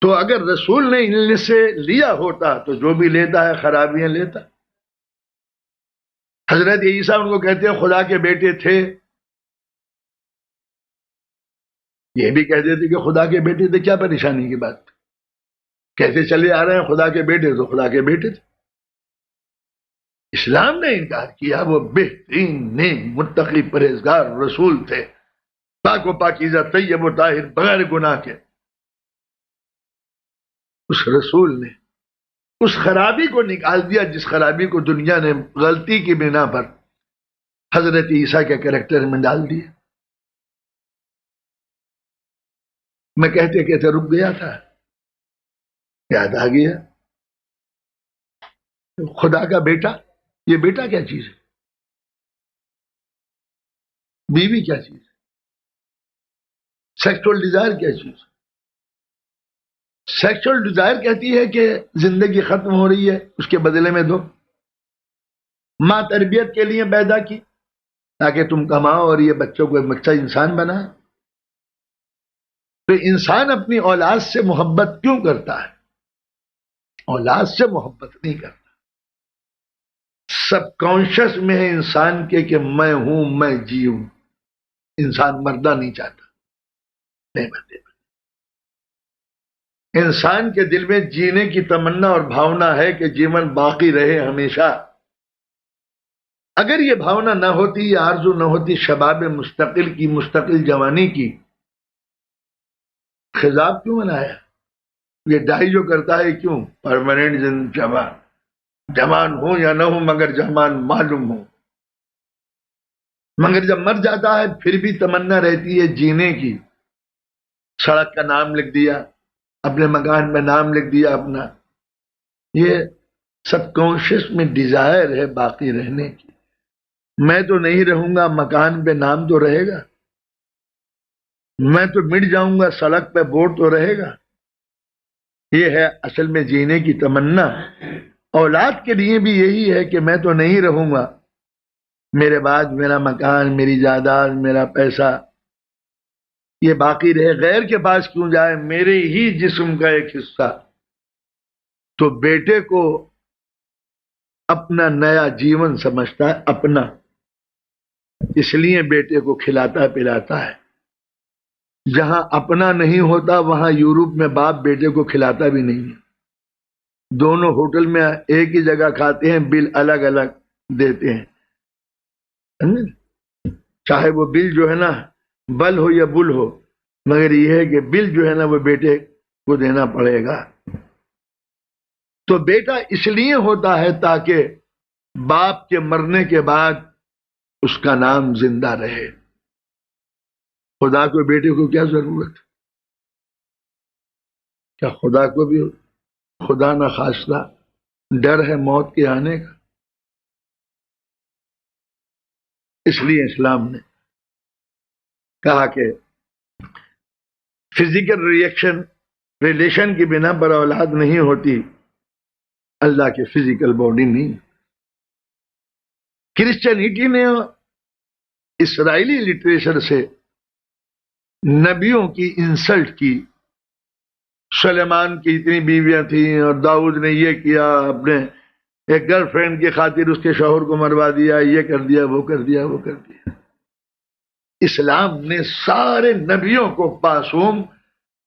تو اگر رسول نے ان سے لیا ہوتا تو جو بھی لیتا ہے خرابیاں لیتا. حضرت عیسیٰ ان کو کہتے ہیں خدا کے بیٹے تھے, یہ بھی کہتے تھے کہ خدا کے بیٹے تھے, کیا پریشانی کی بات؟ کیسے چلے آ رہے ہیں خدا کے بیٹے تو خدا کے بیٹے تھے. اسلام نے انکار کیا, وہ بہترین نیک متقی پرہیزگار رسول تھے, پاک و پاکیزہ طیب و طاہر بغیر گناہ کے. اس رسول نے اس خرابی کو نکال دیا جس خرابی کو دنیا نے غلطی کی بنا پر حضرت عیسیٰ کے کریکٹر میں ڈال دیا. میں کہتے کہتے رک گیا تھا, یاد آ گیا خدا کا بیٹا. یہ بیٹا کیا چیز ہے؟ بیوی کیا چیز ہے؟ سیکسول ڈیزائر کیا چیز ہے؟ سیکسول ڈیزائر کہتی ہے کہ زندگی ختم ہو رہی ہے, اس کے بدلے میں دو. ماں تربیت کے لیے پیدا کی تاکہ تم کماؤ اور یہ بچوں کو ایک اچھا انسان بنائے. تو انسان اپنی اولاد سے محبت کیوں کرتا ہے؟ اولاد سے محبت نہیں کرتا، سب کانشس میں ہے انسان کے کہ میں ہوں، میں جیوں. انسان مرنا نہیں چاہتا، نہیں مرتے. انسان کے دل میں جینے کی تمنا اور بھاونا ہے کہ جیون باقی رہے ہمیشہ. اگر یہ بھاونا نہ ہوتی، یہ آرزو نہ ہوتی شباب مستقل کی، مستقل جوانی کی، خضاب کیوں منایا؟ یہ ڈائی جو کرتا ہے کیوں؟ پرماننٹ جوان ہوں یا نہ ہوں مگر جوان معلوم ہو. مگر جب مر جاتا ہے پھر بھی تمنا رہتی ہے جینے کی. سڑک کا نام لکھ دیا، اپنے مکان میں نام لکھ دیا اپنا. یہ سب کانشیس میں ڈیزائر ہے باقی رہنے کی. میں تو نہیں رہوں گا، مکان پہ نام تو رہے گا. میں تو مٹ جاؤں گا، سڑک پہ بورڈ تو رہے گا. یہ ہے اصل میں جینے کی تمنا. اولاد کے لیے بھی یہی ہے کہ میں تو نہیں رہوں گا، میرے بعد میرا مکان، میری جائیداد، میرا پیسہ یہ باقی رہے. غیر کے پاس کیوں جائے، میرے ہی جسم کا ایک حصہ. تو بیٹے کو اپنا نیا جیون سمجھتا ہے، اپنا. اس لیے بیٹے کو کھلاتا پلاتا ہے. جہاں اپنا نہیں ہوتا وہاں یورپ میں باپ بیٹے کو کھلاتا بھی نہیں ہے. دونوں ہوٹل میں ایک ہی جگہ کھاتے ہیں، بل الگ الگ دیتے ہیں. چاہے وہ بل جو ہے نا بل ہو یا بل ہو، مگر یہ ہے کہ بل جو ہے نا وہ بیٹے کو دینا پڑے گا. تو بیٹا اس لیے ہوتا ہے تاکہ باپ کے مرنے کے بعد اس کا نام زندہ رہے. خدا کو بیٹے کو کیا ضرورت؟ کیا خدا کو بھی خدا نہ خواستہ ڈر ہے موت کے آنے کا؟ اس لیے اسلام نے کہا کہ فزیکل ریلیشن کی بنا پر اولاد نہیں ہوتی، اللہ کی فزیکل باڈی نہیں. کرسچینٹی نے اسرائیلی لٹریچر سے نبیوں کی انسلٹ کی. سلیمان کی اتنی بیویاں تھیں اور داؤد نے یہ کیا، اپنے ایک گرل فرینڈ کی خاطر اس کے شوہر کو مروا دیا، یہ کر دیا، وہ کر دیا، وہ کر دیا. اسلام نے سارے نبیوں کو معصوم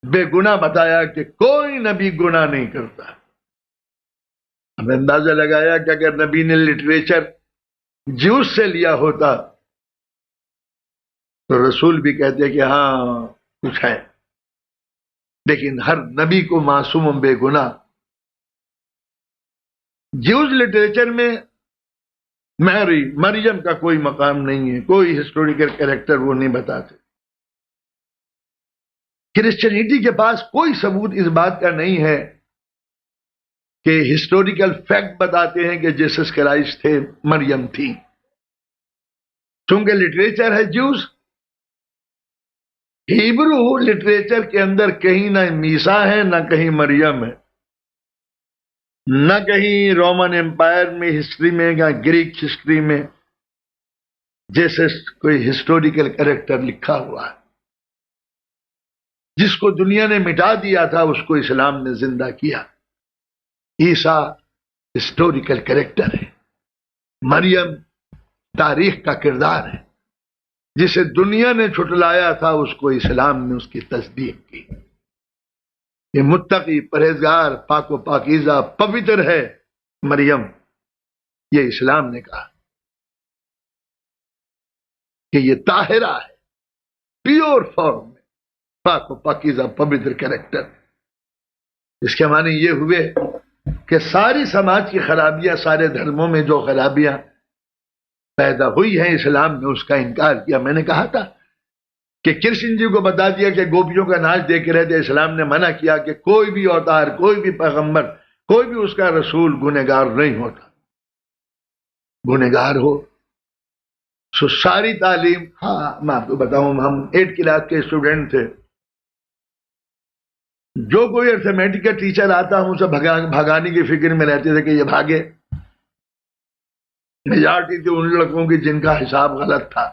بے گناہ بتایا کہ کوئی نبی گناہ نہیں کرتا. ہم اندازہ لگایا کہ اگر نبی نے لٹریچر جیوس سے لیا ہوتا تو رسول بھی کہتے کہ ہاں کچھ ہے. لیکن ہر نبی کو معصوم بے گناہ. جیوز لٹریچر میں مریم کا کوئی مقام نہیں ہے، کوئی ہسٹوریکل کیریکٹر وہ نہیں بتاتے. کرسچینٹی کے پاس کوئی ثبوت اس بات کا نہیں ہے کہ ہسٹوریکل فیکٹ بتاتے ہیں کہ جیسس کرائسٹ تھے، مریم تھی. چونکہ لٹریچر ہے جیوز. ہیبرو لٹریچر کے اندر کہیں نہ میسا ہے، نہ کہیں مریم ہے، نہ کہیں رومن امپائر میں ہسٹری میں یا گریک ہسٹری میں جیسے کوئی ہسٹوریکل کریکٹر لکھا ہوا ہے. جس کو دنیا نے مٹا دیا تھا اس کو اسلام نے زندہ کیا. عیسیٰ ہسٹوریکل کریکٹر ہے، مریم تاریخ کا کردار ہے. جسے دنیا نے چھٹلایا تھا اس کو اسلام نے اس کی تصدیق کی. یہ متقی، پرہیزگار، پاک و پاکیزہ، پوتر ہے مریم. یہ اسلام نے کہا کہ یہ طاہرہ ہے، پیور فارم میں، پاک و پاکیزہ، پوتر کریکٹر. اس کے معنی یہ ہوئے کہ ساری سماج کی خرابیاں، سارے دھرموں میں جو خرابیاں پیدا ہوئی ہیں، اسلام نے اس کا انکار کیا. میں نے کہا تھا کہ کرشن جی کو بتا دیا کہ گوپیوں کا ناچ دیکھ رہے تھے. اسلام نے منع کیا کہ کوئی بھی اوتار، کوئی بھی پیغمبر، کوئی بھی اس کا رسول گنہگار نہیں ہوتا. گنہگار ہو سو ساری تعلیم. ہاں میں آپ کو بتاؤں، ہم 8 کلاس کے اسٹوڈنٹ تھے. جو کوئی ارتھمیٹک کا ٹیچر آتا ہم اسے بھگانے کی فکر میں رہتے تھے کہ یہ بھاگے. میجارٹی تھی ان لڑکوں کی جن کا حساب غلط تھا.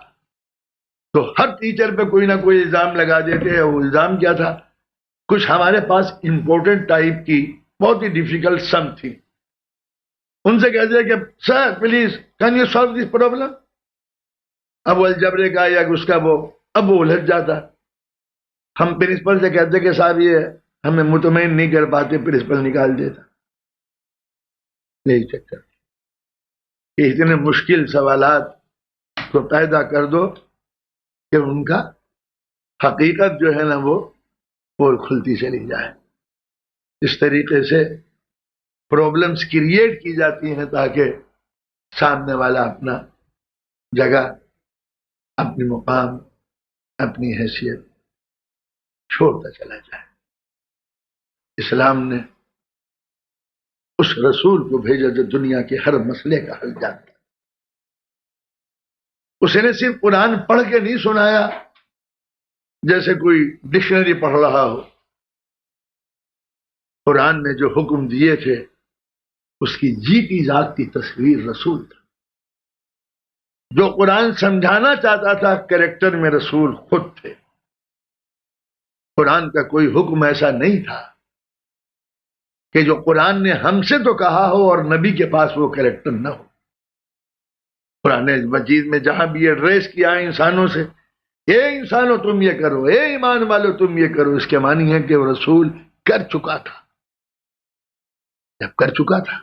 تو ہر ٹیچر پہ کوئی نہ کوئی الزام لگا دیتے ہیں. وہ الزام کیا تھا؟ کچھ ہمارے پاس امپورٹنٹ ٹائپ کی بہت ہی ڈیفیکلٹ سم تھی. ان سے کہتے ہیں کہ sir please can you solve this problem. اب وہ الجبرے کا یا اس کا اب وہ الجھ جاتا. ہم پرنسپل سے کہتے کہ صاحب یہ ہمیں مطمئن نہیں کر پاتے، پرنسپل نکال دیتا. یہی چکر کہ اتنے مشکل سوالات کو پیدا کر دو کہ ان کا حقیقت جو ہے نا وہ پول کھلتی چلی جائے. اس طریقے سے پرابلمز کریٹ کی جاتی ہیں تاکہ سامنے والا اپنا جگہ، اپنی مقام، اپنی حیثیت چھوڑتا چلا جائے. اسلام نے اس رسول کو بھیجا جو دنیا کے ہر مسئلے کا حل جانتا. اس نے صرف قرآن پڑھ کے نہیں سنایا جیسے کوئی ڈکشنری پڑھ رہا ہو. قرآن نے جو حکم دیے تھے اس کی جیتی جاگتی تصویر رسول تھا. جو قرآن سمجھانا چاہتا تھا کریکٹر میں رسول خود تھے. قرآن کا کوئی حکم ایسا نہیں تھا کہ جو قرآن نے ہم سے تو کہا ہو اور نبی کے پاس وہ کریکٹر نہ ہو. قرآن مجید میں جہاں بھی یہ ریس کیا ہے انسانوں سے، اے انسانوں تم یہ کرو، اے ایمان والو تم یہ کرو، اس کے معنی ہے کہ وہ رسول کر چکا تھا. جب کر چکا تھا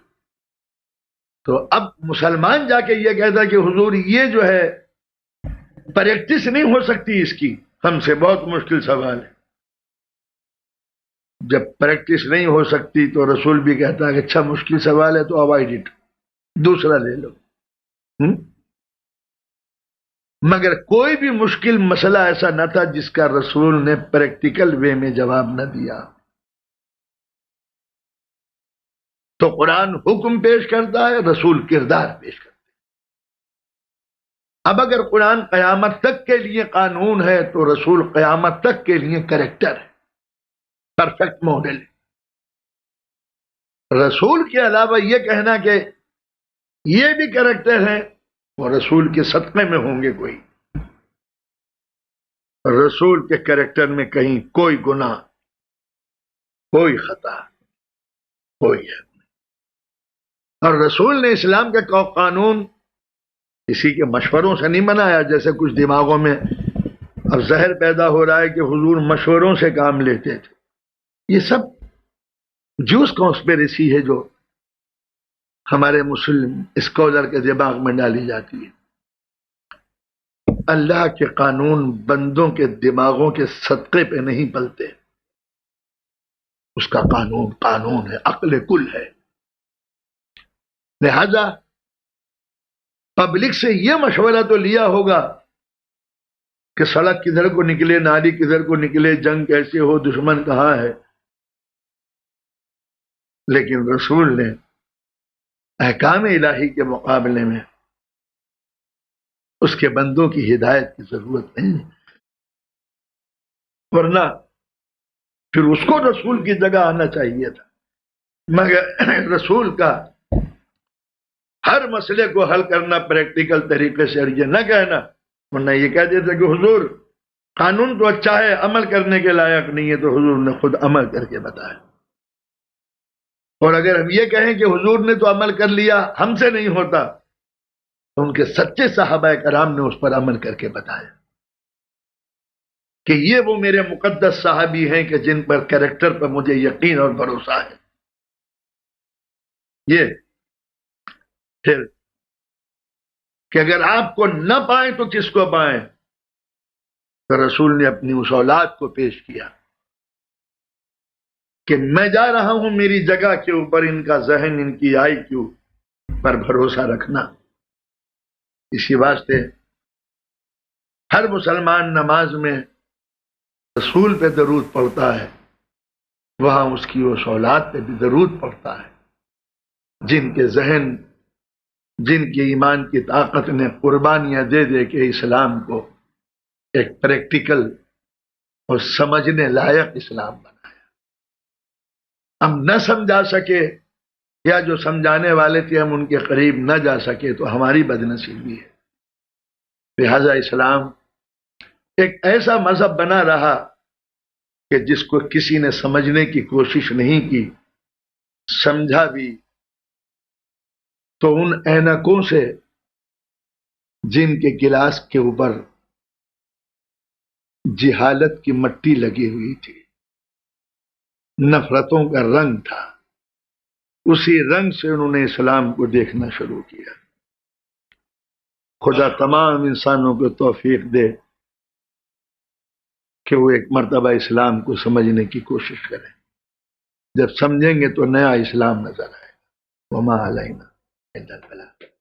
تو اب مسلمان جا کے یہ کہتا کہ حضور یہ جو ہے پریکٹس نہیں ہو سکتی اس کی، ہم سے بہت مشکل سوال ہے. جب پریکٹس نہیں ہو سکتی تو رسول بھی کہتا ہے کہ اچھا مشکل سوال ہے تو اوائڈ اٹ، دوسرا لے لو. مگر کوئی بھی مشکل مسئلہ ایسا نہ تھا جس کا رسول نے پریکٹیکل وے میں جواب نہ دیا. تو قرآن حکم پیش کرتا ہے، رسول کردار پیش کرتا ہے. اب اگر قرآن قیامت تک کے لیے قانون ہے تو رسول قیامت تک کے لیے کریکٹر ہے، پرفیکٹ ماڈل ہے. رسول کے علاوہ یہ کہنا کہ یہ بھی کریکٹر ہے، وہ رسول کے صدقے میں ہوں گے. کوئی رسول کے کریکٹر میں کہیں کوئی گناہ، کوئی خطا، کوئی ہے. اور رسول نے اسلام کا قانون کسی کے مشوروں سے نہیں بنایا، جیسے کچھ دماغوں میں اب زہر پیدا ہو رہا ہے کہ حضور مشوروں سے کام لیتے تھے. یہ سب جوس کانسپیریسی ہے جو ہمارے مسلم اسکالر کے دماغ میں ڈالی جاتی ہے. اللہ کے قانون بندوں کے دماغوں کے صدقے پہ نہیں پلتے. اس کا قانون قانون ہے، عقل کل ہے. لہذا پبلک سے یہ مشورہ تو لیا ہوگا کہ سڑک کدھر کو نکلے، نالی کدھر کو نکلے، جنگ کیسے ہو، دشمن کہاں ہے. لیکن رسول نے احکام الہی کے مقابلے میں اس کے بندوں کی ہدایت کی ضرورت نہیں، ورنہ پھر اس کو رسول کی جگہ آنا چاہیے تھا. مگر رسول کا ہر مسئلے کو حل کرنا پریکٹیکل طریقے سے، اور یہ نہ کہنا، ورنہ یہ کہہ دیتے کہ حضور قانون تو اچھا ہے، عمل کرنے کے لائق نہیں ہے، تو حضور نے خود عمل کر کے بتایا. اور اگر ہم یہ کہیں کہ حضور نے تو عمل کر لیا، ہم سے نہیں ہوتا، تو ان کے سچے صحابہ کرام نے اس پر عمل کر کے بتایا کہ یہ وہ میرے مقدس صحابی ہیں کہ جن پر کریکٹر پر مجھے یقین اور بھروسہ ہے. یہ پھر کہ اگر آپ کو نہ پائیں تو کس کو پائیں؟ تو رسول نے اپنی اس اولاد کو پیش کیا کہ میں جا رہا ہوں میری جگہ کے اوپر، ان کا ذہن، ان کی آئی کیو پر بھروسہ رکھنا. اسی واسطے ہر مسلمان نماز میں رسول پہ درود پڑھتا ہے، وہاں اس کی اس اولاد پہ بھی درود پڑھتا ہے جن کے ذہن، جن کی ایمان کی طاقت نے قربانیاں دے دے کے اسلام کو ایک پریکٹیکل اور سمجھنے لائق اسلام بنایا. ہم نہ سمجھا سکے یا جو سمجھانے والے تھے ہم ان کے قریب نہ جا سکے تو ہماری بدنصیبی ہے. لہذا اسلام ایک ایسا مذہب بنا رہا کہ جس کو کسی نے سمجھنے کی کوشش نہیں کی، سمجھا بھی تو ان اینکوں سے جن کے گلاس کے اوپر جہالت کی مٹی لگی ہوئی تھی، نفرتوں کا رنگ تھا، اسی رنگ سے انہوں نے اسلام کو دیکھنا شروع کیا۔ خدا تمام انسانوں کو توفیق دے کہ وہ ایک مرتبہ اسلام کو سمجھنے کی کوشش کریں۔ جب سمجھیں گے تو نیا اسلام نظر آئے گا۔ وما علینا الا البلاغ۔